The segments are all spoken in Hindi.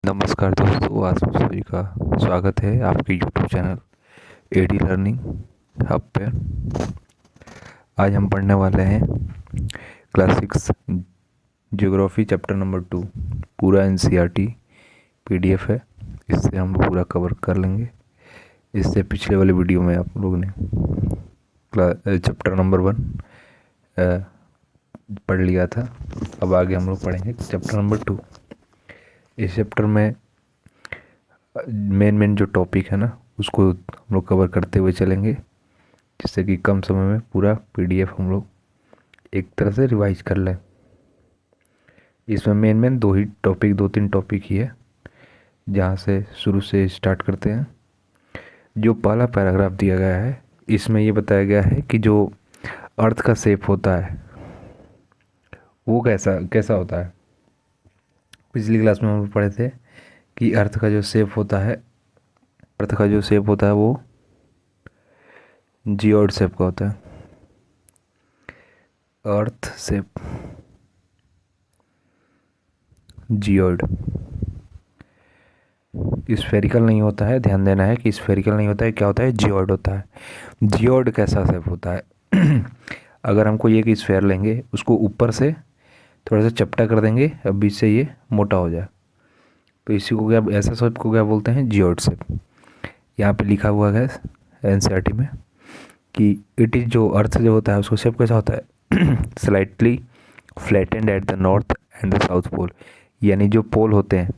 नमस्कार दोस्तों, आप सभी का स्वागत है आपके YouTube channel AD learning hub पे। आज हम पढ़ने वाले हैं क्लास 6 ज्योग्राफी चैप्टर नंबर 2। पूरा एनसीईआरटी पीडीएफ है, इससे हम लोग पूरा कवर कर लेंगे। इससे पिछले वाले वीडियो में आप लोगों ने चैप्टर नंबर 1 पढ़ लिया था। अब आगे हम लोग पढ़ेंगे चैप्टर नंबर 2। इस चैप्टर में मेन जो टॉपिक है ना, उसको हम लोग कवर करते हुए चलेंगे, जिससे कि कम समय में पूरा पीडीएफ हम लोग एक तरह से रिवाइज कर लें। इसमें मेन दो तीन टॉपिक ही है, जहाँ से शुरू से स्टार्ट करते हैं। जो पहला पैराग्राफ दिया गया है, इसमें ये बताया गया है कि जो अर्थ का शेप होता है वो कैसा कैसा होता है। पिछली क्लास में हम लोग पढ़े थे कि अर्थ का जो शेप होता है वो जियोइड शेप का होता है। अर्थ शेप जियोइड, स्फेरिकल नहीं होता है। ध्यान देना है कि स्फेरिकल नहीं होता है, क्या होता है, जियोइड होता है। जियोइड कैसा शेप होता है अगर हमको ये कि स्फेयर लेंगे, उसको ऊपर से थोड़ा सा चपटा कर देंगे और बीच से ये मोटा हो जाए, तो इसी को क्या, ऐसा शेप को क्या बोलते हैं, जियोइड शेप। यहाँ पे लिखा हुआ है एनसीईआरटी में कि इट इज़, जो अर्थ जो होता है उसको शेप कैसा होता है slightly flattened at the north and the south pole. यानी जो पोल होते हैं,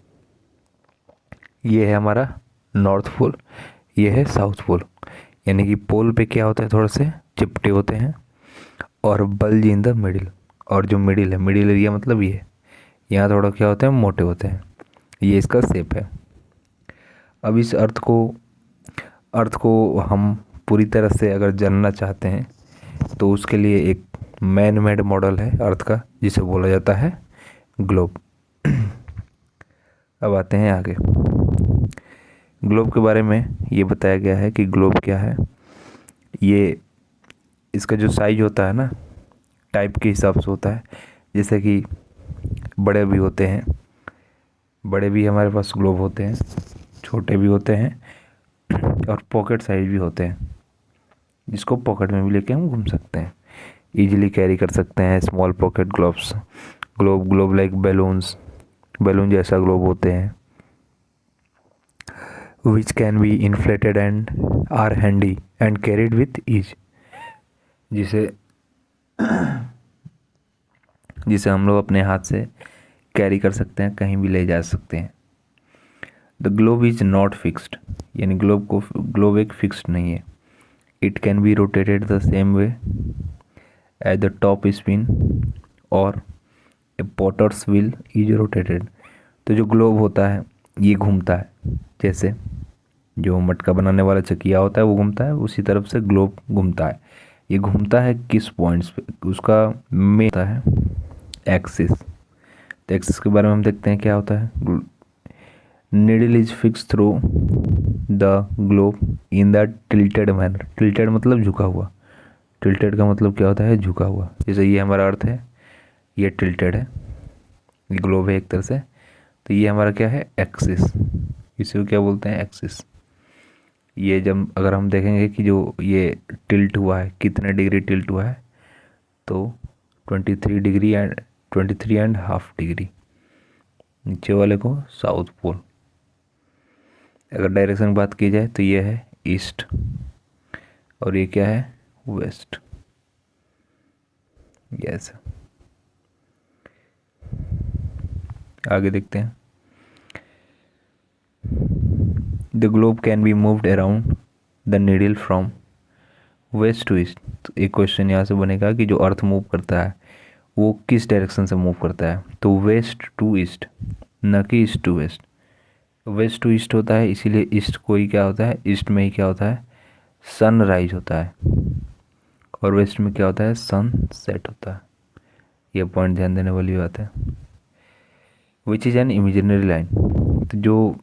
ये है हमारा नॉर्थ पोल, ये है साउथ पोल। यानी कि पोल पे क्या होता है, थोड़े से चिपटे होते हैं, और बल्ज इन द मिडिल, और जो मिडिल है, मिडिल एरिया मतलब ये यहाँ थोड़ा क्या होते हैं, मोटे होते हैं। ये इसका शेप है। अब इस अर्थ को हम पूरी तरह से अगर जानना चाहते हैं, तो उसके लिए एक मैन मेड मॉडल है अर्थ का, जिसे बोला जाता है ग्लोब। अब आते हैं आगे। ग्लोब के बारे में ये बताया गया है कि ग्लोब क्या है। ये, इसका जो साइज होता है ना, टाइप के हिसाब से होता है। जैसे कि बड़े भी होते हैं, बड़े भी हमारे पास ग्लोब होते हैं, छोटे भी होते हैं, और पॉकेट साइज भी होते हैं, जिसको पॉकेट में भी लेके हम घूम सकते हैं, इजीली कैरी कर सकते हैं। Small pocket globes, globe like balloon जैसा ग्लोब होते हैं, which can be inflated and are handy and carried with ease, जिसे हम लोग अपने हाथ से कैरी कर सकते हैं, कहीं भी ले जा सकते हैं। The globe is not fixed, यानी ग्लोब एक फिक्स्ड नहीं है। It can be rotated the same way as the top spin और a potter's wheel is rotated. तो जो ग्लोब होता है ये घूमता है, जैसे जो मटका बनाने वाला चकिया होता है वो घूमता है, उसी तरफ से ग्लोब घूमता है। ये घूमता है किस पॉइंट्स पे, उसका मेन होता है एक्सिस। तो एक्सिस के बारे में हम देखते हैं क्या होता है। Needle is fix through the globe in the tilted manner. Tilted मतलब झुका हुआ, टिल्टेड का मतलब क्या होता है, झुका हुआ। जैसे ये हमारा अर्थ है, ये टिल्टेड है, ये ग्लोब है एक तरह से, तो ये हमारा क्या है, एक्सिस। इसे क्या बोलते हैं, एक्सिस। ये जब अगर हम देखेंगे कि जो ये टिल्ट हुआ है, कितने डिग्री टिल्ट हुआ है, तो 23.5 डिग्री। नीचे वाले को साउथ पोल। अगर डायरेक्शन की बात की जाए तो ये है ईस्ट, और ये क्या है, वेस्ट। यस, आगे देखते हैं। The globe can be moved around the needle from west to east. तो एक क्वेश्चन यहाँ से बनेगा कि जो अर्थ मूव करता है वो किस डायरेक्शन से मूव करता है, तो वेस्ट टू ईस्ट, न कि east to west. West to east होता है, इसीलिए ईस्ट को ही क्या होता है, ईस्ट में ही क्या होता है, सन राइज होता है, और वेस्ट में क्या होता है, सन सेट होता है। यह पॉइंट ध्यान देने वाली बात है। Which is an imaginary line. तो जो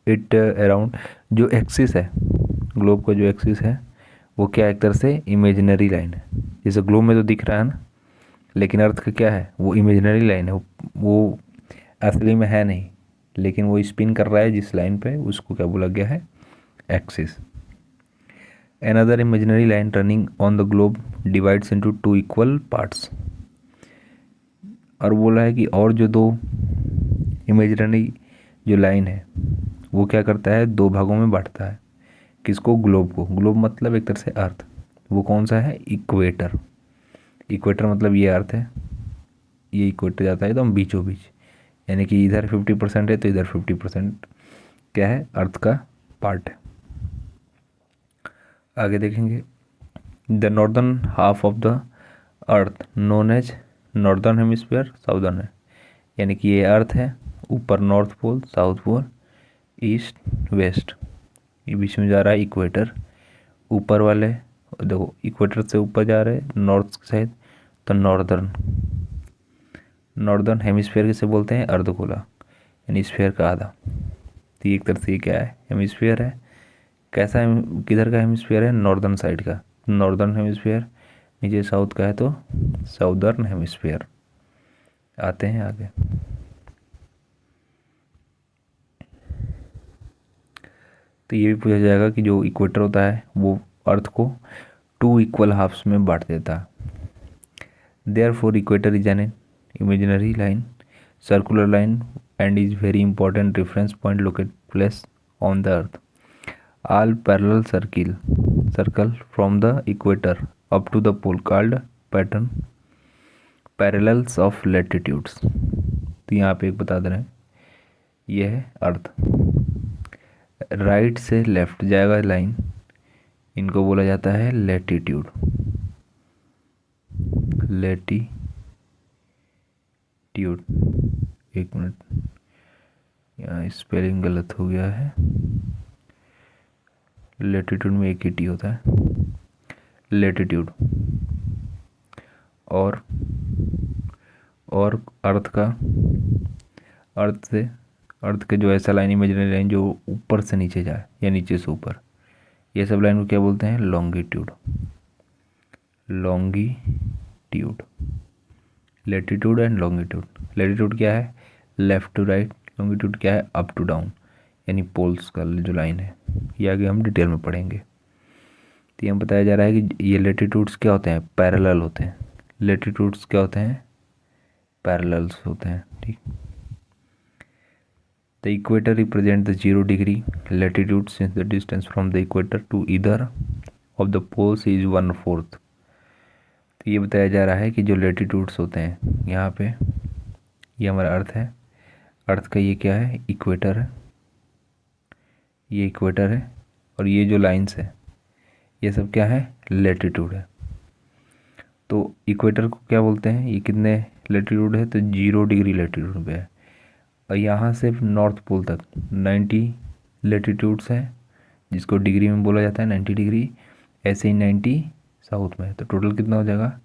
इट अराउंड, जो एक्सिस है ग्लोब का, जो एक्सिस है वो क्या, एक तरह से इमेजिनरी लाइन है। जैसे ग्लोब में तो दिख रहा है ना, लेकिन अर्थ का क्या है, वो इमेजिनरी लाइन है, वो असली में है नहीं, लेकिन वो स्पिन कर रहा है जिस लाइन पे, उसको क्या बोला गया है, axis. Another imaginary line running on the globe divides into two equal parts। और बोला है कि और जो दो इमेजिनरी जो लाइन है वो क्या करता है, दो भागों में बांटता है। किसको, ग्लोब को। ग्लोब मतलब एक तरह से अर्थ। वो कौन सा है, इक्वेटर। इक्वेटर मतलब ये अर्थ है, ये इक्वेटर जाता है एकदम बीचों बीच, यानी कि इधर 50% है तो इधर 50% क्या है, अर्थ का पार्ट है। आगे देखेंगे, the northern half of the earth known as northern hemisphere southern है, यानी कि ये अर्थ है, ऊपर north pole, south pole, east west, ये बीच में जा रहा है इक्वेटर। ऊपर वाले देखो इक्वेटर से ऊपर जा रहे हैं नॉर्थ साइड, तो नॉर्दर्न। नॉर्दर्न हेमिस्फीयर किसे बोलते हैं, अर्धगोला, यानी स्फीयर का आधा। तो एक तरह से ये क्या है, हेमिस्फीयर है। कैसा किधर का हेमिस्फीयर है, नॉर्दर्न साइड का, नॉर्दर्न हेमिस्फीयर। नीचे साउथ का है तो साउदर्न हेमिस्फीयर। आते हैं आगे, तो ये भी पूछा जाएगा कि जो इक्वेटर होता है वो अर्थ को टू इक्वल हाफ्स में बांट देता है। Therefore equator is an imaginary line, circular line, and is very important reference point locate place on the earth. All parallel circle from the equator up to the pole called pattern parallels of latitudes। तो यहाँ पे एक बता दे रहे हैं, ये है अर्थ। राइट से लेफ्ट जाएगा लाइन, इनको बोला जाता है लेटीट्यूड। लेटीट्यूड, एक मिनट, यहाँ स्पेलिंग गलत हो गया है। लेटीट्यूड में एक ही टी होता है, लेटीट्यूड। और अर्थ का, अर्थ के जो ऐसा लाइन, इमेजिनरी लाइन जो ऊपर से नीचे जाए या नीचे से ऊपर, ये सब लाइन को क्या बोलते हैं, longitude. Longitude, latitude and longitude. Latitude क्या है, लेफ्ट टू राइट, लॉन्गिट्यूड क्या है, अप टू डाउन, यानी पोल्स का जो लाइन है। ये आगे हम डिटेल में पढ़ेंगे। तो यहाँ बताया जा रहा है कि ये लेटीट्यूड्स क्या होते हैं, पैरेलल होते हैं। लेटीट्यूड्स क्या होते हैं, पैरेलल्स होते हैं, ठीक। The equator represent the 0 degree latitude since the distance from the equator to either of the poles is 1/4। तो ये बताया जा रहा है कि जो लेटीट्यूड्स होते हैं यहाँ पे, ये हमारा अर्थ है, अर्थ का ये क्या है, इक्वेटर है, ये इक्वेटर है, और ये जो लाइंस है ये सब क्या है, लेटीट्यूड है। तो इक्वेटर को क्या बोलते हैं, ये कितने लेटीट्यूड है, तो 0 डिग्री लेटीट्यूड पे है। और यहाँ से नॉर्थ पोल तक 90 लेटीट्यूड्स हैं, जिसको डिग्री में बोला जाता है 90 डिग्री। ऐसे ही 90 साउथ में है, तो टोटल कितना हो जाएगा,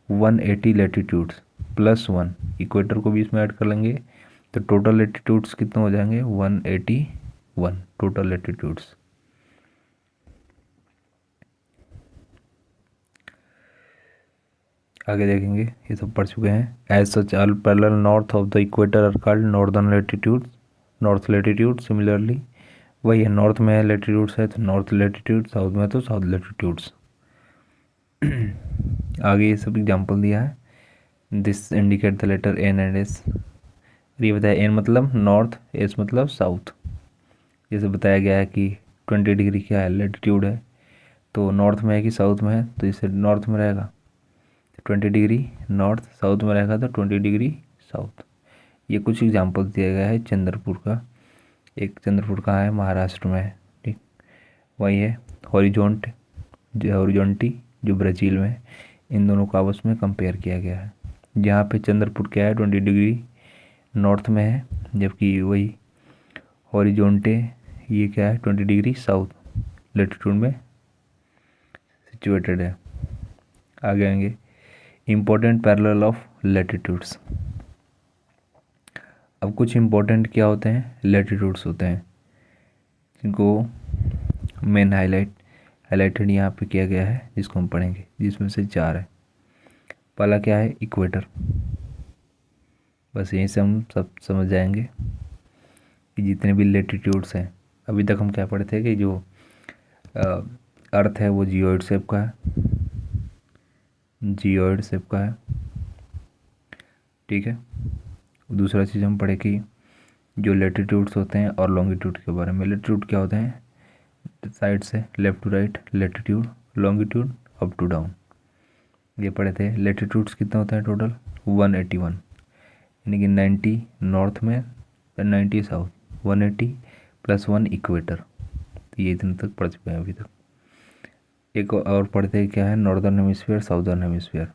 180 लेटीट्यूड्स प्लस 1, इक्वेटर को भी इसमें ऐड कर लेंगे, तो टोटल लेटीट्यूड्स कितने हो जाएंगे, 181 टोटल लेटीट्यूड्स। आगे देखेंगे, ये सब पढ़ चुके हैं। As such all parallel north of the equator are called northern latitude, north latitude. Similarly वही है, नॉर्थ में लेटीट्यूड्स है तो नॉर्थ लेटीट्यूड, साउथ में तो साउथ लेटीट्यूड्स। आगे ये सब एग्जाम्पल दिया है। This indicate the letter N and S. ये बताया, एन मतलब नॉर्थ, एस मतलब साउथ। जैसे बताया गया है कि 20 डिग्री क्या है, लेटीट्यूड है, तो नॉर्थ में है कि साउथ में है, तो इसे नॉर्थ में रहेगा 20 डिग्री नॉर्थ, साउथ में रहेगा तो 20 डिग्री साउथ। ये कुछ एग्जाम्पल दिया गया है चंद्रपुर का। एक चंद्रपुर कहाँ है, महाराष्ट्र में है, ठीक। वही है हॉरिजॉन्टी जो ब्राज़ील में है। इन दोनों को आपस में कंपेयर किया गया है। जहाँ पे चंद्रपुर क्या है, 20 डिग्री नॉर्थ में है, जबकि वही हॉरिजॉन्टे ये क्या है, 20 डिग्री साउथ लेटीट्यूड में सिचुएटेड है। आगे आएंगे, इम्पोर्टेंट पैरेलल ऑफ लेटीट्यूड्स। अब कुछ इम्पोर्टेंट क्या होते हैं, लेटीट्यूड्स होते हैं, जिनको मेन हाईलाइटेड यहाँ पे किया गया है, जिसको हम पढ़ेंगे, जिसमें से 4 है। पहला क्या है, इक्वेटर, बस यहीं से हम सब समझ जाएंगे। कि जितने भी लेटीट्यूड्स हैं, अभी तक हम क्या पढ़े थे कि जो अर्थ है वो जियोइड शेप का है, जियोइड शेप का है, ठीक है। दूसरा चीज़ हम पढ़े कि जो लेटीट्यूड्स होते हैं और लॉन्गिट्यूड के बारे में। लेटीट्यूड क्या होते हैं, साइड से left to right latitude, longitude up to down, ये पढ़े थे। लेटीट्यूड्स कितना होता है टोटल 181, यानी कि 90 नॉर्थ में 90 साउथ, 180 + 1 इक्वेटर। तो ये इतने तक पढ़ चुके हैं अभी तक। एक और पढ़ते हैं क्या है, नॉर्दर्न हेमिस्फीयर साउदर्न हेमिस्फीयर।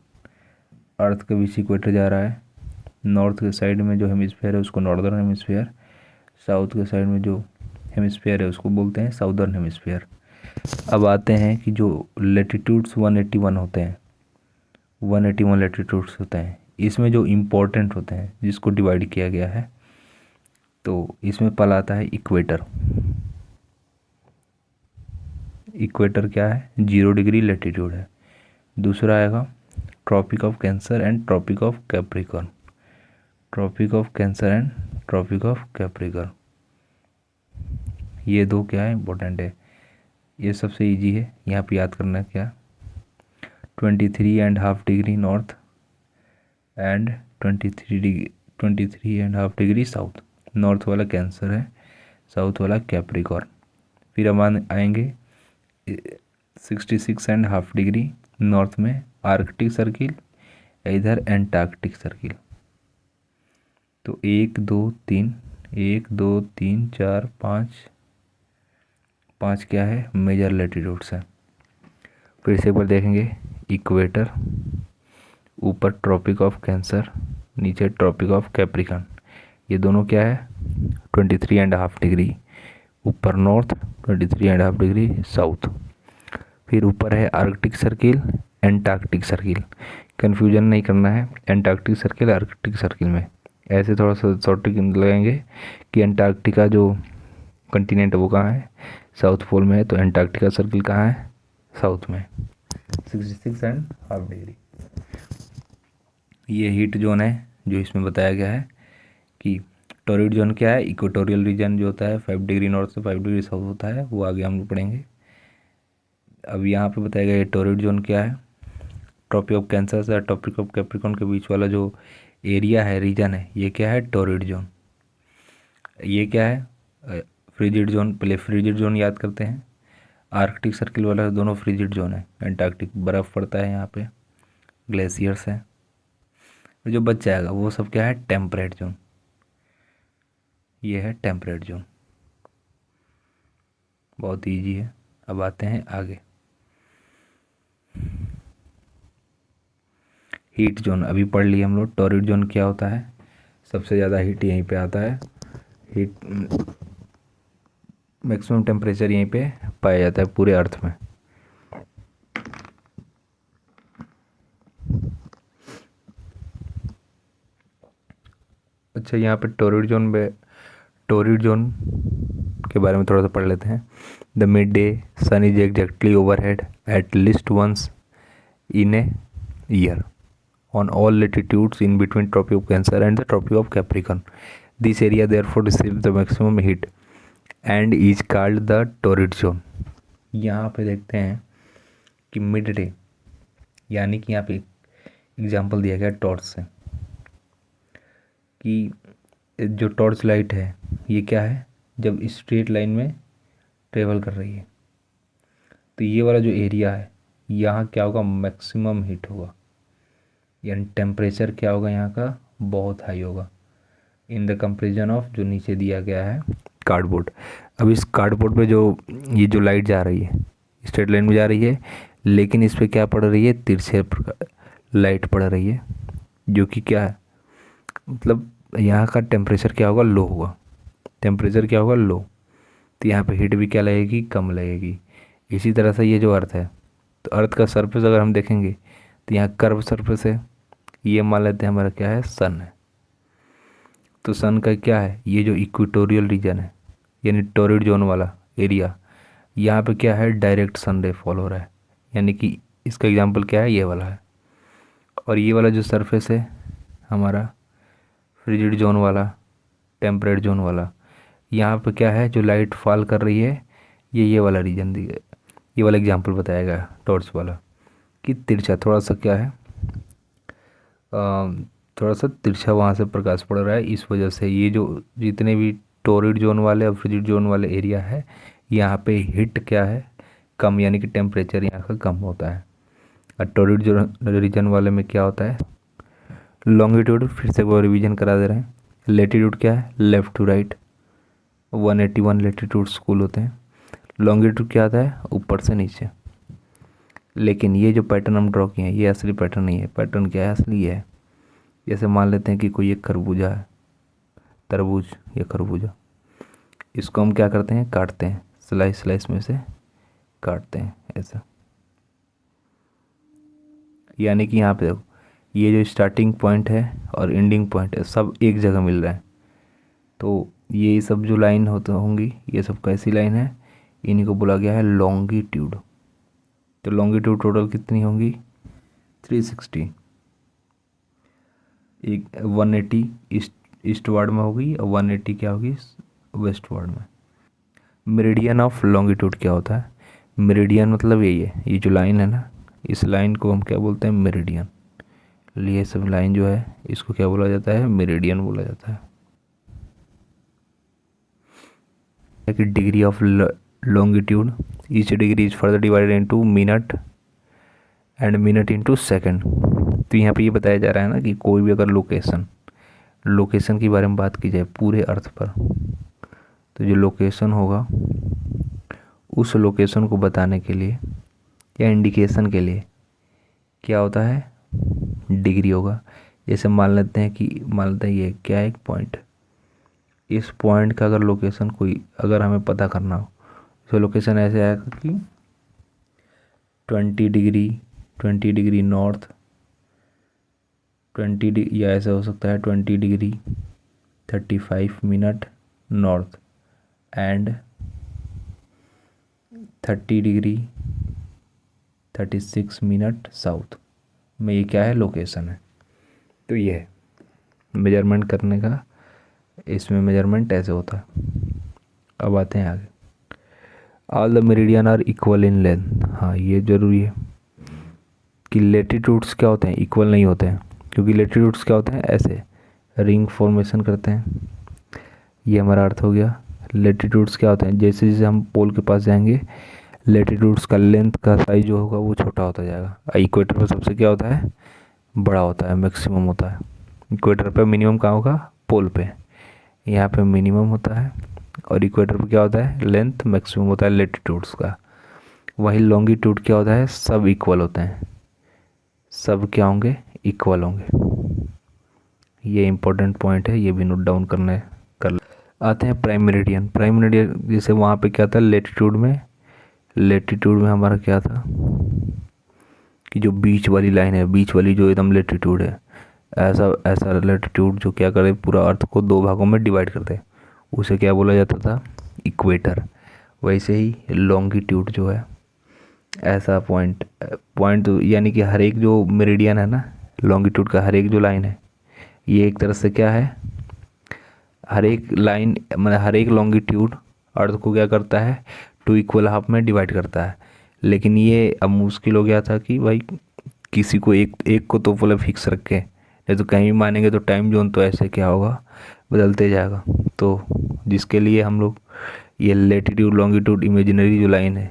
अर्थ के बीच इक्वेटर जा रहा है, नॉर्थ के साइड में जो हेमिस्फीयर है उसको नॉर्दर्न हेमिस्फीयर, साउथ के साइड में जो हेमिस्फीयर है उसको बोलते हैं साउदर्न हेमिस्फीयर। अब आते हैं कि जो लेटीट्यूड्स 181 होते हैं, 181 लेटीट्यूड्स होते हैं, इसमें जो इम्पोर्टेंट होते हैं जिसको डिवाइड किया गया है, तो इसमें पहला आता है इक्वेटर। इक्वेटर क्या है, 0 डिग्री लेटीट्यूड है। दूसरा आएगा tropic of cancer and tropic of capricorn, tropic of cancer and tropic of capricorn. ये दो क्या है, इंपॉर्टेंट है। ये सबसे इजी है, यहाँ पे याद करना है क्या, 23.5 degree north and 23.5 degree south. North वाला कैंसर है, साउथ वाला कैप्रिकॉर्न। फिर हम आएंगे 66.5 डिग्री नॉर्थ में आर्कटिक सर्किल, इधर एंटार्क्टिक सर्किल। तो 1 2 3 1 2 3 4 5 क्या है, मेजर लेटीट्यूड्स है। फिर से एक बार देखेंगे, इक्वेटर, ऊपर ट्रॉपिक ऑफ कैंसर, नीचे ट्रॉपिक ऑफ कैप्रिकॉर्न। ये दोनों क्या है, 23.5 डिग्री ऊपर नॉर्थ, 23.5 डिग्री साउथ। फिर ऊपर है Arctic circle, Antarctic circle. Confusion नहीं करना है, एंटार्क्टिक सर्किल आर्कटिक सर्किल में ऐसे थोड़ा सा शॉर्ट लगाएंगे कि एंटार्क्टिका जो कंटिनेंट है वो कहाँ है, साउथ पोल में है, तो एंटार्क्टिका सर्किल कहाँ है, साउथ में, 66.5 डिग्री। ये हीट जोन है जो इसमें बताया गया है कि टॉरिड जोन क्या है, इक्वेटोरियल रीजन जो होता है 5 डिग्री नॉर्थ से 5 डिग्री साउथ होता है, वो आगे हम लोग पढ़ेंगे। अब यहाँ पे बताया गया ये टॉरिड जोन क्या है, ट्रॉपिक ऑफ कैंसर से ट्रॉपिक ऑफ कैप्रिकॉर्न के बीच वाला जो एरिया है, रीजन है, ये क्या है, टॉरिड जोन। ये क्या है, फ्रिजिड जोन। पहले फ्रिजिड जोन याद करते हैं, आर्कटिक सर्किल वाला दोनों फ्रिजिड जोन है, एंटार्क्टिक बर्फ़ पड़ता है यहाँ पे, ग्लेशियर्स है। जो बच जाएगा वो सब क्या है, टेम्परेट जोन। ये है टेम्परेट जोन, बहुत इजी है। अब आते हैं आगे, हीट जोन अभी पढ़ लिए हम लोग। टॉरिड जोन क्या होता है, सबसे ज़्यादा हीट यहीं पे आता है, हीट मैक्सिमम टेम्परेचर यहीं पे पाया जाता है पूरे अर्थ में। अच्छा, यहाँ पे टॉरिड जोन के बारे में थोड़ा सा पढ़ लेते हैं। The mid day sun is exactly overhead at least once in a year on all latitudes in between tropic of Cancer and the tropic of Capricorn. This area therefore receives the maximum heat and is called the torrid zone. यहाँ पे देखते हैं कि मिड डे, यानी कि यहाँ पे एग्जांपल दिया गया टॉर्च से, कि जो टॉर्च लाइट है ये क्या है, जब स्ट्रेट लाइन में ट्रेवल कर रही है तो ये वाला जो एरिया है यहाँ क्या होगा, मैक्सिमम हीट होगा, यानी टेम्परेचर क्या होगा यहाँ का, बहुत हाई होगा, इन द कंपेरिजन ऑफ जो नीचे दिया गया है कार्डबोर्ड। अब इस कार्डबोर्ड पे जो ये जो लाइट जा रही है स्ट्रेट लाइन में जा रही है, लेकिन इस पर क्या पड़ रही है, तिरछे लाइट पड़ रही है, जो कि क्या है, मतलब यहाँ का टेम्परेचर क्या होगा, लो होगा, टेम्परेचर क्या होगा, लो, तो यहाँ पे हीट भी क्या लगेगी, कम लगेगी। इसी तरह से ये जो अर्थ है, तो अर्थ का सरफेस अगर हम देखेंगे तो यहाँ कर्व सरफेस है, ये मान लेते हैं हमारा क्या है, सन है। तो सन का क्या है, ये जो इक्वेटोरियल रीजन है यानी टॉरिड जोन वाला एरिया, यहाँ पे क्या है, डायरेक्ट सन रे फॉल हो रहा है, यानी कि इसका एग्जांपल क्या है, ये वाला है। और ये वाला जो सरफेस है हमारा फ्रिजिड जोन वाला, टेम्परेट जोन वाला, यहाँ पे क्या है, जो लाइट फॉल कर रही है ये वाला रीजन दिया, ये वाला एग्जांपल बताया गया है टॉर्च वाला, कि तिरछा थोड़ा सा क्या है, थोड़ा सा तिरछा वहाँ से प्रकाश पड़ रहा है, इस वजह से ये जो जितने भी टोरिड जोन वाले और फ्रिजिड जोन वाले एरिया है, यहाँ पे हीट क्या है, कम, यानी कि टेम्परेचर यहाँ का कम होता है। और टोरिड जो रीजन वाले में क्या होता है, लॉन्गिट्यूड फिर से वो रिवीजन करा दे रहे हैं। लेटीट्यूड क्या है, left to right, 181 latitude school होते हैं। लॉन्गिट्यूड क्या आता है, ऊपर से नीचे। लेकिन ये जो पैटर्न हम ड्रॉ किए हैं ये असली पैटर्न नहीं है, पैटर्न क्या है, असली है। जैसे मान लेते हैं कि कोई एक खरबूजा है, तरबूज या खरबूजा, इसको हम क्या करते हैं, काटते हैं, स्लाइस स्लाइस में से काटते हैं ऐसा। यानी कि यहाँ पे देखो, ये जो स्टार्टिंग पॉइंट है और एंडिंग पॉइंट है सब एक जगह मिल रहा है। तो ये सब जो लाइन होते होंगी ये सब कैसी लाइन है, इन्हीं को बोला गया है लॉन्गिट्यूड। तो लॉन्गिट्यूड टोटल कितनी होंगी, 360। एक 180 ईस्ट वार्ड में होगी और 180 क्या होगी, वेस्ट वार्ड में। मेरिडियन ऑफ लॉन्गिट्यूड क्या होता है, मेरिडियन मतलब यही है, ये जो लाइन है ना, इस लाइन को हम क्या बोलते हैं, मेरिडियन। ये सब लाइन जो है इसको क्या बोला जाता है, मेरिडियन बोला जाता है। कि degree of longitude, each degree is further divided into minute and minute into second. तो यहाँ पे ये बताया जा रहा है ना कि कोई भी अगर लोकेशन की बारे में बात की जाए पूरे अर्थ पर, तो जो लोकेशन होगा उस लोकेशन को बताने के लिए या इंडिकेशन के लिए क्या होता है, डिग्री होगा। जैसे मान लेते हैं ये क्या है, एक पॉइंट, इस पॉइंट का अगर लोकेशन कोई अगर हमें पता करना हो तो लोकेशन ऐसे आएगा कि 20 डिग्री नॉर्थ, 20 या ऐसा हो सकता है 20 degree 35 minute north and 30 degree 36 minute south में, ये क्या है, लोकेशन है। तो ये है मेजरमेंट करने का, इसमें मेजरमेंट ऐसे होता है। अब आते हैं आगे, all the meridian are equal in length. हाँ ये ज़रूरी है कि लेटीट्यूड्स क्या होते हैं, इक्वल नहीं होते हैं, क्योंकि लेटीट्यूड्स क्या होते हैं, ऐसे रिंग फॉर्मेशन करते हैं। ये हमारा अर्थ हो गया। लेटीट्यूड्स क्या होते हैं, जैसे जैसे हम पोल के पास जाएंगे लेटीट्यूड्स का लेंथ का साइज जो होगा वो छोटा होता जाएगा। इक्वेटर पर सबसे क्या होता है, बड़ा होता है, मैक्सिमम होता है। इक्वेटर पे मिनिमम कहाँ होगा, पोल पे, यहाँ पे मिनिमम होता है। और इक्वेटर पे क्या होता है, लेंथ मैक्सिमम होता है लेटीट्यूड्स का। वही लॉन्गिट्यूड क्या होता है, सब इक्वल होते हैं, सब क्या होंगे, इक्वल होंगे। ये इंपॉर्टेंट पॉइंट है, ये भी नोट डाउन करना है। कर आते हैं प्राइम मेरिडियन। प्राइम मेरिडियन जैसे वहाँ पे क्या था, लेटीट्यूड में हमारा क्या था कि जो बीच वाली लाइन है, बीच वाली जो एकदम लेटीट्यूड है, ऐसा लेटीट्यूड जो क्या करे, पूरा अर्थ को दो भागों में डिवाइड कर दे, उसे क्या बोला जाता था, इक्वेटर। वैसे ही लॉन्गिट्यूड जो है ऐसा पॉइंट तो यानी कि हर एक जो मेरिडियन है ना, लॉन्गिट्यूड का हर एक जो लाइन है, ये एक तरह से क्या है, हर एक लाइन मतलब हर एक लॉन्गिट्यूड अर्थ को क्या करता है, 2 इक्वल हाफ में डिवाइड करता है। लेकिन ये अब मुश्किल हो गया था कि भाई किसी को एक को तो बोले फिक्स रखे, नहीं तो कहीं भी मानेंगे तो टाइम जोन तो ऐसे क्या होगा, बदलते जाएगा। तो जिसके लिए हम लोग ये लेटीट्यूड लॉन्गिट्यूड इमेजिनरी जो लाइन है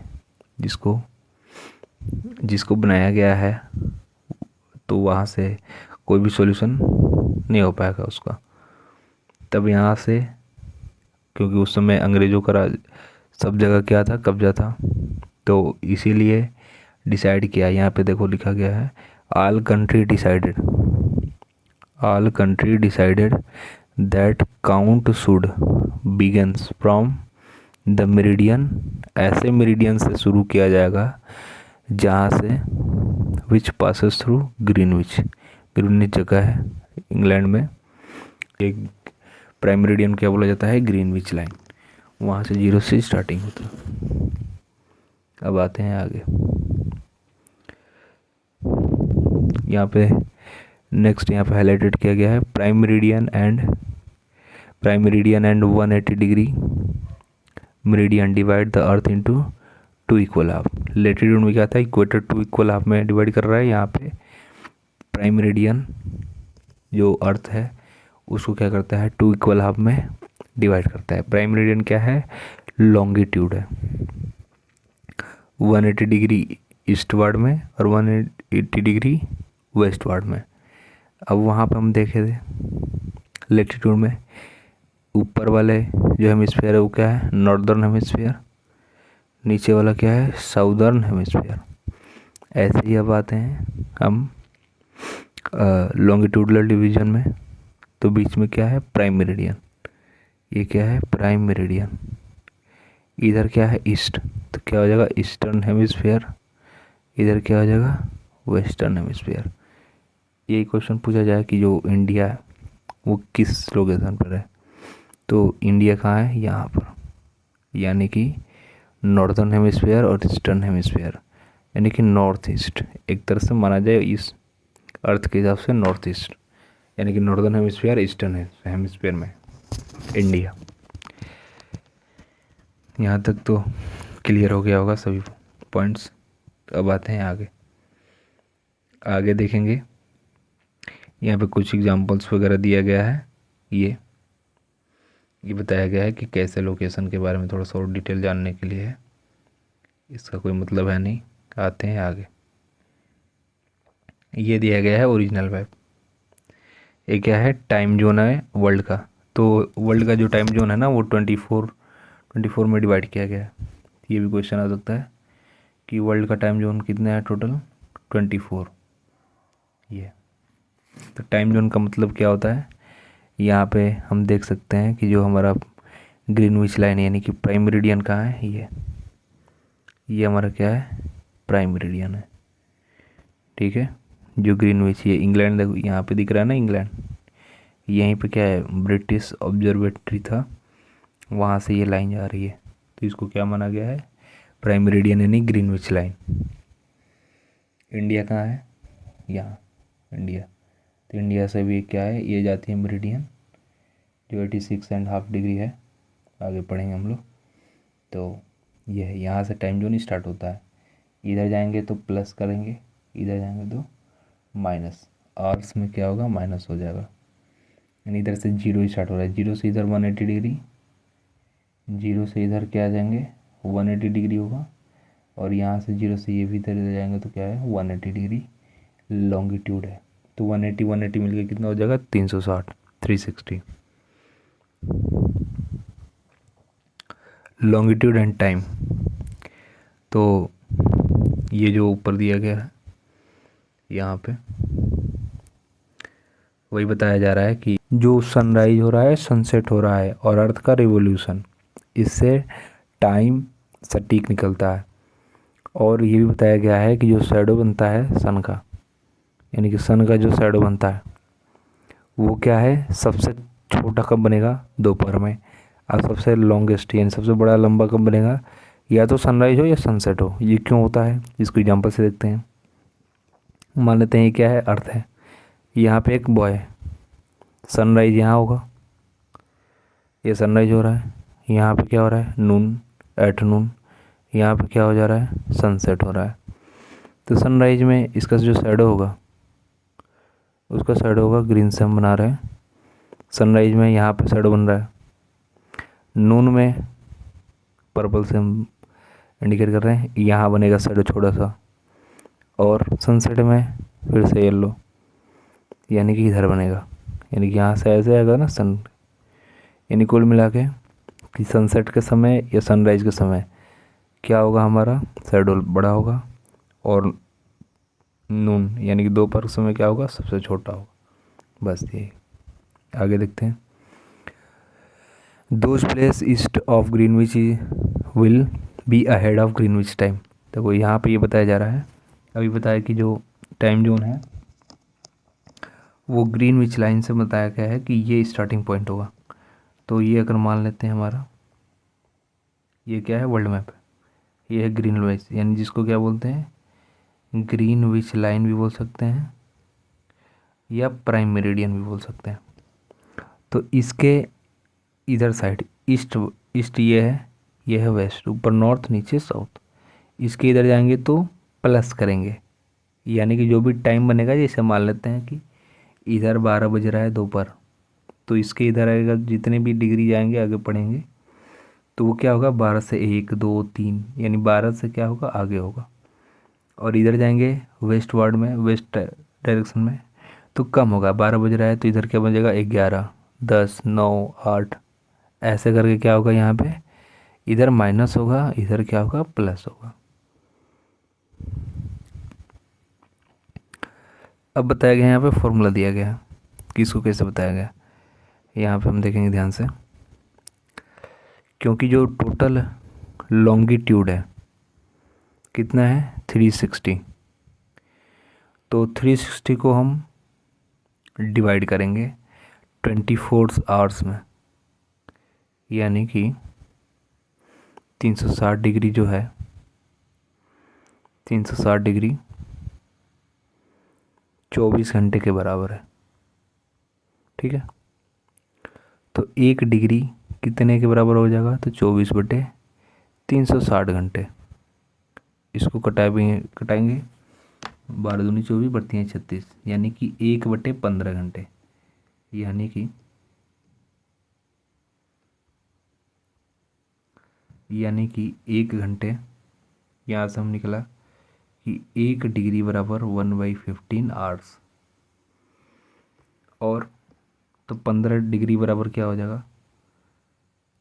जिसको बनाया गया है, तो वहाँ से कोई भी सॉल्यूशन नहीं हो पाएगा उसका। तब यहाँ से, क्योंकि उस समय अंग्रेज़ों का राज सब जगह क्या था, कब्जा था, तो इसीलिए डिसाइड किया, यहाँ पे देखो लिखा गया है, all country decided that count should begins from the meridian. ऐसे मेरिडियन से शुरू किया जाएगा जहाँ से विच पासेस थ्रू ग्रीनविच जगह है इंग्लैंड में, एक प्राइम मेरिडियन क्या बोला जाता है, ग्रीनविच लाइन, वहाँ से 0 से स्टार्टिंग होता है। अब आते हैं आगे, यहाँ पे नेक्स्ट यहाँ पे हाईलाइटेड किया गया है prime meridian prime meridian and 180 degree meridian divide the earth into two equal half. Latitude में क्या था, इक्वेटर टू इक्वल हाफ में डिवाइड कर रहा है। यहाँ पे प्राइम मेरिडियन जो अर्थ है उसको क्या करता है, टू इक्वल हाफ में डिवाइड करता है। प्राइम मेरिडियन क्या है, लॉन्गिट्यूड है, 180 डिग्री ईस्टवर्ड में और 180 डिग्री वेस्टवर्ड में। अब वहाँ पे हम देखे थे लेटीट्यूड में ऊपर वाले जो हेमिस्फीयर है वो क्या है, नॉर्दर्न हेमिस्फीयर, नीचे वाला क्या है, साउदर्न हेमिस्फीयर। ऐसे ही अब आते हैं हम लॉन्गिट्यूडल डिवीजन में, तो बीच में क्या है, प्राइम मेरिडियन। ये क्या है, प्राइम मेरिडियन। इधर क्या है, ईस्ट, तो क्या हो जाएगा, ईस्टर्न हेमिस्फीयर। इधर क्या हो जाएगा, वेस्टर्न हेमिस्फीयर। यही क्वेश्चन पूछा जाए कि जो इंडिया है वो किस लोकेशन पर है, तो इंडिया कहाँ है, यहाँ पर, यानी कि नॉर्दर्न हेमिस्फीयर और ईस्टर्न हेमिस्फीयर, यानी कि नॉर्थ ईस्ट। एक तरह से माना जाए इस अर्थ के हिसाब से नॉर्थ ईस्ट, यानी कि नॉर्दर्न हेमिस्फीयर ईस्टर्न हेमिस्फीयर में इंडिया। यहाँ तक तो क्लियर हो गया होगा सभी पॉइंट्स। अब आते हैं आगे। आगे देखेंगे यहाँ पे कुछ एग्जांपल्स वगैरह दिया गया है। ये बताया गया है कि कैसे लोकेशन के बारे में थोड़ा सा और डिटेल जानने के लिए है, इसका कोई मतलब है नहीं। आते हैं आगे। ये दिया गया है ओरिजिनल मैप। ये क्या है, टाइम जोन है वर्ल्ड का। तो वर्ल्ड का जो टाइम जोन है ना वो 24 में डिवाइड किया गया है। ये भी क्वेश्चन आ सकता है कि वर्ल्ड का टाइम जोन कितना है, टोटल 24। ये तो टाइम जोन का मतलब क्या होता है, यहाँ पे हम देख सकते हैं कि जो हमारा ग्रीनविच लाइन यानी कि प्राइम मेरिडियन कहाँ है, ये हमारा क्या है, प्राइम मेरिडियन है। ठीक है, जो ग्रीनविच, ये इंग्लैंड यहाँ पे दिख रहा है ना, इंग्लैंड, यहीं पे क्या है, ब्रिटिश ऑब्जर्वेटरी था, वहाँ से ये लाइन जा रही है, तो इसको क्या माना गया है, प्राइम मेरिडियन यानी ग्रीनविच लाइन। इंडिया कहाँ है, यहाँ इंडिया, तो इंडिया से भी क्या है, ये जाती है मेरिडियन जो 86.5 डिग्री है। आगे पढ़ेंगे हम लोग। तो ये है, यहाँ से टाइम जोन स्टार्ट होता है। इधर जाएंगे तो प्लस करेंगे, इधर जाएंगे तो माइनस, आवर्स में क्या होगा, माइनस हो जाएगा। यानी इधर से जीरो स्टार्ट हो रहा है, जीरो से इधर 180 डिग्री, जीरो से इधर क्या आ जाएंगे, 180 डिग्री होगा, और यहाँ से जीरो से ये भी इधर जाएंगे तो क्या है, 180 डिग्री लॉन्गिट्यूड है। तो 180 मिलकर कितना हो जाएगा, 360, 360 लॉन्गिट्यूड एंड टाइम। तो ये जो ऊपर दिया गया है यहाँ पे वही बताया जा रहा है कि जो सनराइज हो रहा है, सनसेट हो रहा है और अर्थ का रिवोल्यूशन, इससे टाइम सटीक निकलता है। और ये भी बताया गया है कि जो शैडो बनता है सन का, यानी कि सन का जो शैडो बनता है वो क्या है, सबसे छोटा कब बनेगा, दोपहर में, और सबसे लॉन्गेस्ट यानी सबसे बड़ा लंबा कब बनेगा, या तो सनराइज हो या सनसेट हो। ये क्यों होता है, इसको एग्जांपल से देखते हैं। मान लेते हैं ये क्या है, अर्थ है, यहाँ पे एक बॉय है, सनराइज यहाँ होगा, ये सनराइज हो रहा है, यहाँ पे क्या हो रहा है, नून, एफ्टरनून, यहाँ पे क्या हो जा रहा है, सनसेट हो रहा है। तो सनराइज में इसका जो शैडो होगा उसका शैडो होगा, ग्रीन से हम बना रहे हैं। सनराइज में यहाँ पे शैडो बन रहा है, नून में पर्पल से हम इंडिकेट कर रहे हैं, यहाँ बनेगा शैडो छोटा सा, और सनसेट में फिर से येलो, यानी कि इधर बनेगा, यानी कि यहाँ से ऐसे आएगा ना सन। यानी कुल मिला के कि सनसेट के समय या सनराइज के समय क्या होगा, हमारा शैडो बड़ा होगा, और नून यानी कि दोपहर के समय क्या होगा, सबसे छोटा होगा। बस ये। आगे देखते हैं। Those place east of Greenwich will be ahead of Greenwich time. तो यहाँ पे ये बताया जा रहा है, अभी बताया कि जो टाइम जोन है वो ग्रीनविच लाइन से बताया गया है कि ये स्टार्टिंग पॉइंट होगा। तो ये अगर मान लेते हैं हमारा, ये क्या है, वर्ल्ड मैप, ये है ग्रीनविच, यानी जिसको क्या बोलते हैं, ग्रीनविच लाइन भी बोल सकते हैं या प्राइम मेरिडियन भी बोल सकते हैं। तो इसके इधर साइड ईस्ट, ईस्ट ये है वेस्ट, ऊपर नॉर्थ, नीचे साउथ। इसके इधर जाएंगे तो प्लस करेंगे, यानी कि जो भी टाइम बनेगा, जैसे मान लेते हैं कि इधर 12 बज रहा है दोपहर, तो इसके इधर आएगा जितने भी डिग्री जाएंगे आगे पढ़ेंगे तो वो क्या होगा 12 से 1 2 3, यानी 12 से क्या होगा आगे होगा। और इधर जाएंगे वेस्ट वार्ड में, वेस्ट डायरेक्शन में, तो कम होगा। 12 बज रहा है तो इधर क्या बजेगा 11 10 9 8, ऐसे करके क्या होगा यहाँ पे इधर माइनस होगा, इधर क्या होगा प्लस होगा। अब बताया गया यहाँ पे फॉर्मूला दिया गया है कि इसको कैसे बताया गया, यहाँ पे हम देखेंगे ध्यान से। क्योंकि जो टोटल लॉन्गिट्यूड है कितना है 360, तो 360 को हम डिवाइड करेंगे 24 आवर्स में, यानी कि 360 डिग्री जो है 360 डिग्री 24 घंटे के बराबर है। ठीक है, तो 1 डिग्री कितने के बराबर हो जाएगा, तो 24/360 घंटे। इसको कटाएंगे 12 दूनी 24 बढ़ती हैं 36, यानी कि 1/15 घंटे, यानी कि 1 घंटे। यहाँ से हम निकला कि 1 डिग्री बराबर 1/15 आवर्स, और तो 15 डिग्री बराबर क्या हो जाएगा,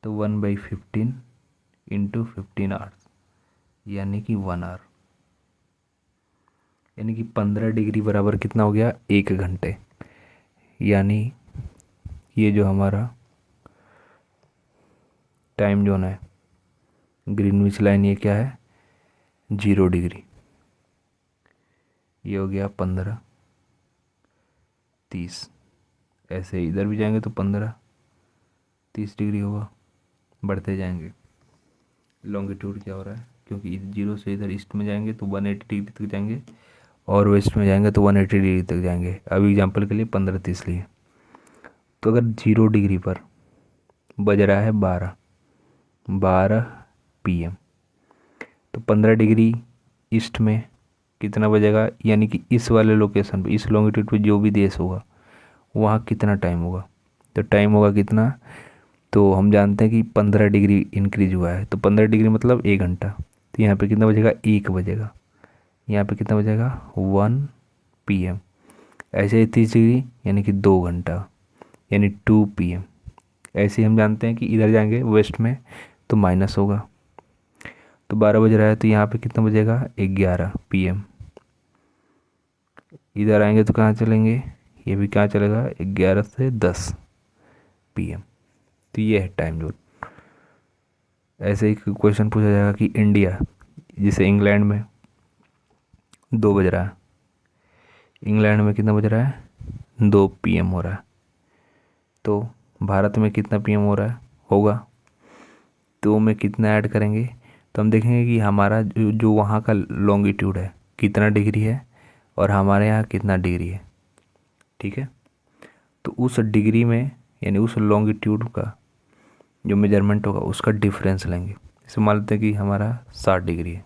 तो 1/15 इंटू 15 आवर्स, यानी कि 1 आवर, यानी कि 15 डिग्री बराबर कितना हो गया 1 घंटे। यानी ये जो हमारा टाइम जोन है ग्रीनविच लाइन, ये क्या है 0 डिग्री, ये हो गया 15 30, ऐसे इधर भी जाएंगे तो 15 30 डिग्री होगा, बढ़ते जाएंगे। लॉन्गिट्यूड क्या हो रहा है, क्योंकि 0 से इधर ईस्ट में जाएंगे तो 180 डिग्री तक जाएंगे, और वेस्ट में जाएंगे तो 180 डिग्री तक जाएंगे। अभी एग्जांपल के लिए 15 30 लिए, तो अगर 0 डिग्री पर बज रहा है 12 PM, तो 15 डिग्री ईस्ट में कितना बजेगा, यानी कि इस वाले लोकेशन पे, इस लॉन्गिट्यूड पे जो भी देश होगा वहाँ कितना टाइम होगा, तो टाइम होगा कितना, तो हम जानते हैं कि 15 डिग्री इंक्रीज हुआ है, तो 15 डिग्री मतलब 1 घंटा, तो यहाँ पे कितना बजेगा 1 बजेगा, यहाँ पे कितना बजेगा 1 PM। ऐसे ही 30 डिग्री यानी कि 2 घंटा, यानी 2 PM। ऐसे ही हम जानते हैं कि इधर जाएंगे वेस्ट में तो माइनस होगा, तो 12 बज रहा है तो यहाँ पे कितना बजेगा 11 PM। इधर आएंगे तो कहाँ चलेंगे, ये भी कहाँ चलेगा 11 से 10 PM। तो ये है टाइम जोन। ऐसे ही क्वेश्चन पूछा जाएगा कि इंडिया, जैसे इंग्लैंड में 2 बज रहा है, इंग्लैंड में कितना बज रहा है 2 PM हो रहा है, तो भारत में कितना PM हो रहा है होगा, तो में कितना ऐड करेंगे, तो हम देखेंगे कि हमारा जो वहाँ का लॉन्गिट्यूड है कितना डिग्री है और हमारे यहाँ कितना डिग्री है। ठीक है, तो उस डिग्री में यानी उस लॉन्गिट्यूड का जो मेजरमेंट होगा उसका डिफरेंस लेंगे। जैसे मान लेते हैं कि हमारा 60 डिग्री है,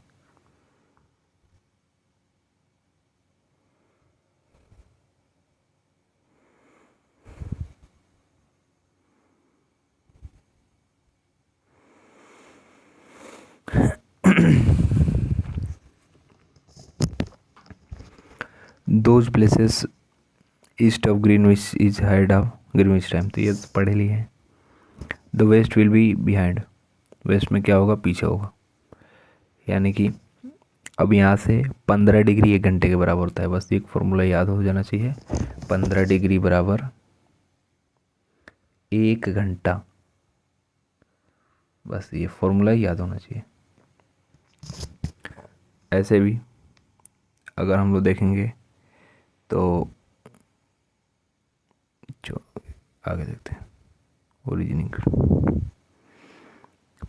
those places east of Greenwich is ahead of Greenwich time, तो ये तो पढ़े लिए हैं। The west will be behind, west में क्या होगा पीछे होगा, यानी कि अब यहाँ से 15 डिग्री 1 घंटे के बराबर होता है, बस एक फॉर्मूला याद हो जाना चाहिए, 15 डिग्री बराबर 1 घंटा, बस ये फॉर्मूला याद होना चाहिए। ऐसे भी अगर हम लोग देखेंगे तो जो आगे देखते हैं ओरिजिनिंग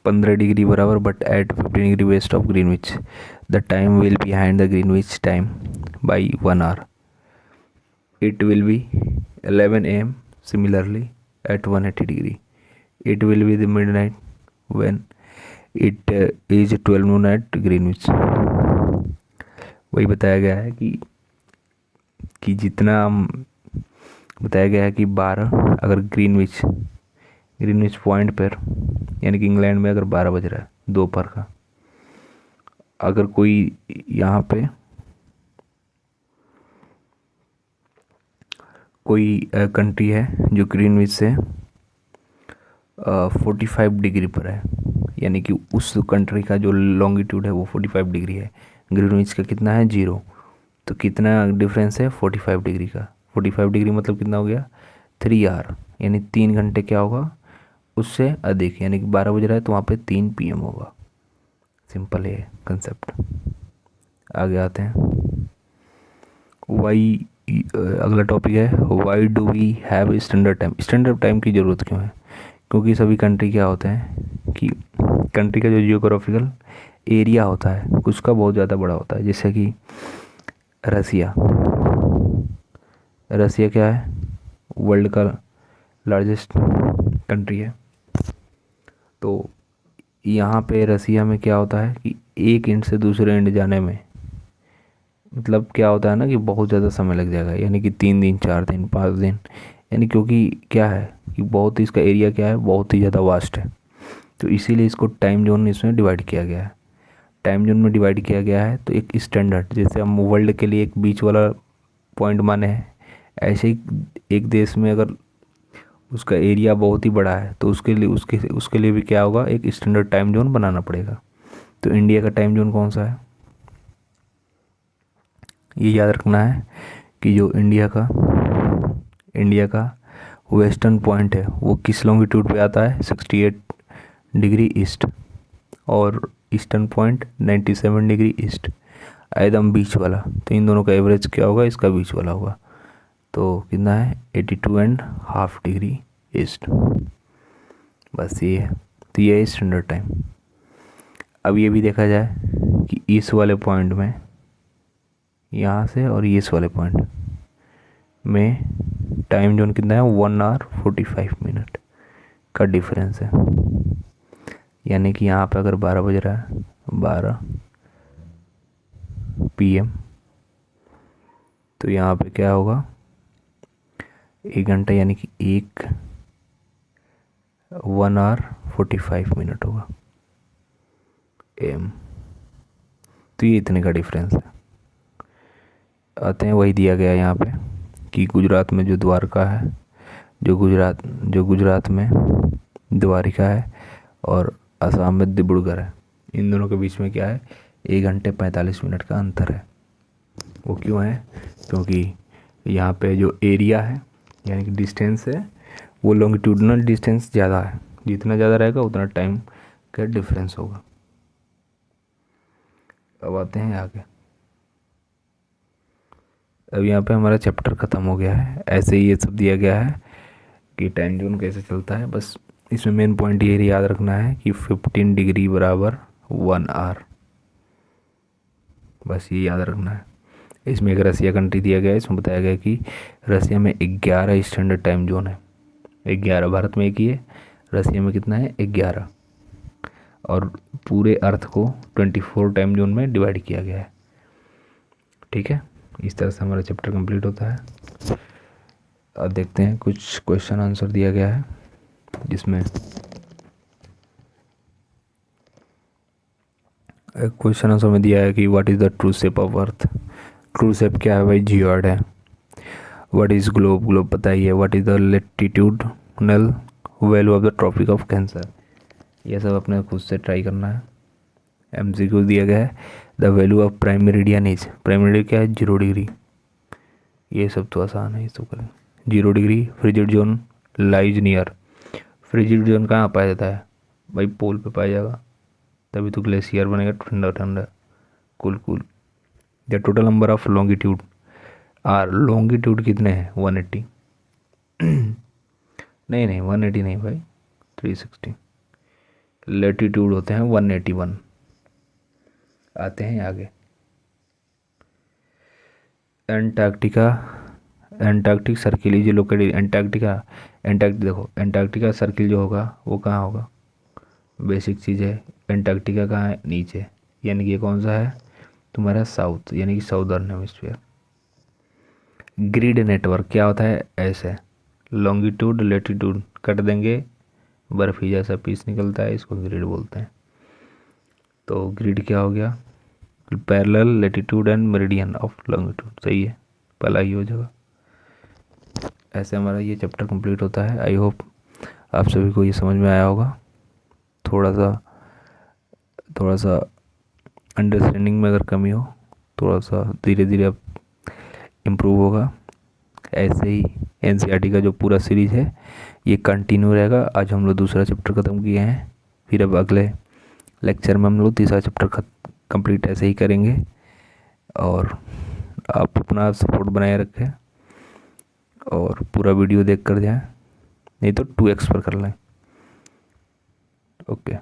15 डिग्री बराबर but at 15 degree west of Greenwich, the time will behind the Greenwich time by 1 hour, it will be 11 AM similarly at 180 degree, it will be the midnight when it is 12 noon at Greenwich. वही बताया गया है कि जितना बताया गया है कि 12 अगर ग्रीनविच पॉइंट पर, यानी कि इंग्लैंड में अगर 12 बज रहा है दोपहर का, अगर कोई यहाँ पे कोई कंट्री है जो ग्रीनविच से 45 डिग्री पर है, यानी कि उस कंट्री का जो लॉन्गिट्यूड है वो 45 डिग्री है, ग्रीनविच का कितना है 0, तो कितना डिफरेंस है 45 डिग्री का। 45 डिग्री मतलब कितना हो गया 3 आवर, यानी 3 घंटे क्या होगा उससे अधिक, यानी कि 12 बज रहा है तो वहाँ पे 3 PM होगा। सिंपल है कंसेप्ट। आगे आते हैं। वाई अगला टॉपिक है why do we have standard time. Standard time की ज़रूरत क्यों है? क्योंकि सभी कंट्री क्या होते हैं कि कंट्री का जो जियोग्राफिकल एरिया होता है उसका बहुत ज़्यादा बड़ा होता है। जैसे कि रसिया क्या है वर्ल्ड का लार्जेस्ट कंट्री है। तो यहाँ पे रसिया में क्या होता है कि एक एंड से दूसरे एंड जाने में मतलब क्या होता है ना कि बहुत ज़्यादा समय लग जाएगा, यानी कि 3 दिन 4 दिन 5 दिन, यानी क्योंकि क्या है कि बहुत ही इसका एरिया क्या है बहुत ही ज़्यादा वास्ट है। तो इसीलिए इसको टाइम जोन इसमें डिवाइड किया गया है। टाइम जोन में डिवाइड किया गया है तो एक स्टैंडर्ड, जैसे हम वर्ल्ड के लिए एक बीच वाला पॉइंट माने हैं, ऐसे ही एक देश में अगर उसका एरिया बहुत ही बड़ा है तो उसके लिए भी क्या होगा एक स्टैंडर्ड टाइम जोन बनाना पड़ेगा। तो इंडिया का टाइम जोन कौन सा है? ये याद रखना है कि जो इंडिया का वेस्टर्न पॉइंट है वो किस लॉन्गिट्यूड पे आता है 68 डिग्री ईस्ट, और ईस्टर्न पॉइंट 97 डिग्री ईस्ट, एकदम बीच वाला। तो इन दोनों का एवरेज क्या होगा इसका बीच वाला होगा, तो कितना है 82.5 डिग्री ईस्ट। बस ये है, तो ये है स्टैंडर्ड टाइम। अब ये भी देखा जाए कि इस वाले पॉइंट में यहाँ से और इस वाले पॉइंट में टाइम जोन कितना है 1 आवर 45 मिनट का डिफरेंस है। यानी कि यहाँ पे अगर 12 बज रहा है 12 PM, तो यहाँ पे क्या होगा 1 घंटा, यानी कि 1 आवर 45 मिनट होगा AM। तो ये इतने का डिफरेंस है। आते हैं वही दिया गया है यहाँ पे कि गुजरात में जो द्वारका है, जो गुजरात में द्वारिका है और असम में डिब्रूगढ़ है, इन दोनों के बीच में क्या है 1 घंटे 45 मिनट का अंतर है। वो क्यों है? क्योंकि यहाँ पे जो एरिया है यानी कि डिस्टेंस है वो लॉन्गिट्यूडनल डिस्टेंस ज़्यादा है, जितना ज़्यादा रहेगा उतना टाइम का डिफरेंस होगा। अब आते हैं आगे। अब यहाँ पे हमारा चैप्टर ख़त्म हो गया है। ऐसे ही ये सब दिया गया है कि टाइम जोन कैसे चलता है, बस इसमें मेन पॉइंट ये याद रखना है कि 15 डिग्री बराबर 1 आवर, बस ये याद रखना है। इसमें एक रसिया कंट्री दिया गया है, इसमें बताया गया है कि रसिया में 11 स्टैंडर्ड टाइम जोन है। 11, भारत में एक ही है, रसिया में कितना है 11, और पूरे अर्थ को 24 टाइम जोन में डिवाइड किया गया है। ठीक है, इस तरह से हमारा चैप्टर कंप्लीट होता है। अब देखते हैं कुछ क्वेश्चन आंसर दिया गया है जिसमें क्वेश्चन आंसर में दिया है कि what is the true shape of earth. True shape क्या है भाई? जियोइड है। What is globe? ग्लोब पता ही है। What is the latitudinal value of the tropic of cancer? ये सब अपने खुद से ट्राई करना है। MCQ दिया गया है the value of prime meridian is. Prime meridian क्या है 0 डिग्री। ये सब तो आसान है, ये सब करें। 0 degree. Frigid zone lies near. Frigid zone कहाँ पाया जाता है भाई? पोल पे पाया जाएगा, तभी तो ग्लेशियर बनेगा ठंडा ठंडा cool cool. The total number of longitude are. Longitude कितने हैं 180 नहीं 180 नहीं भाई 360। लेटीट्यूड होते हैं 181। आते हैं आगे। Antarctica Antarctic circle is located Antarctica. देखो एंटार्क्टिका सर्किल जो होगा वो कहाँ होगा, बेसिक चीज़ है। एंटार्क्टिका कहाँ है, नीचे, यानी कि ये कौन सा है तुम्हारा साउथ, यानी कि साउदर्न हेमिस्फीयर। ग्रिड नेटवर्क क्या होता है, ऐसे लॉन्गिट्यूड लेटीट्यूड कट देंगे, बर्फी जैसा पीस निकलता है, इसको ग्रिड बोलते हैं। तो ग्रिड क्या हो गया, parallel latitude and meridian of longitude, सही है, पहला ही हो जाएगा। ऐसे हमारा ये चैप्टर कंप्लीट होता है। आई होप आप सभी को ये समझ में आया होगा। थोड़ा सा अंडरस्टैंडिंग में अगर कमी हो, थोड़ा सा धीरे धीरे अब इम्प्रूव होगा। ऐसे ही एनसीईआरटी का जो पूरा सीरीज है ये कंटिन्यू रहेगा। आज हम लोग दूसरा चैप्टर ख़त्म किए हैं, फिर अब अगले लेक्चर में हम लोग तीसरा चैप्टर कंप्लीट ऐसे ही करेंगे। और आप अपना सपोर्ट बनाए रखें और पूरा वीडियो देख कर जाएं, नहीं तो 2x पर कर लें। ओके।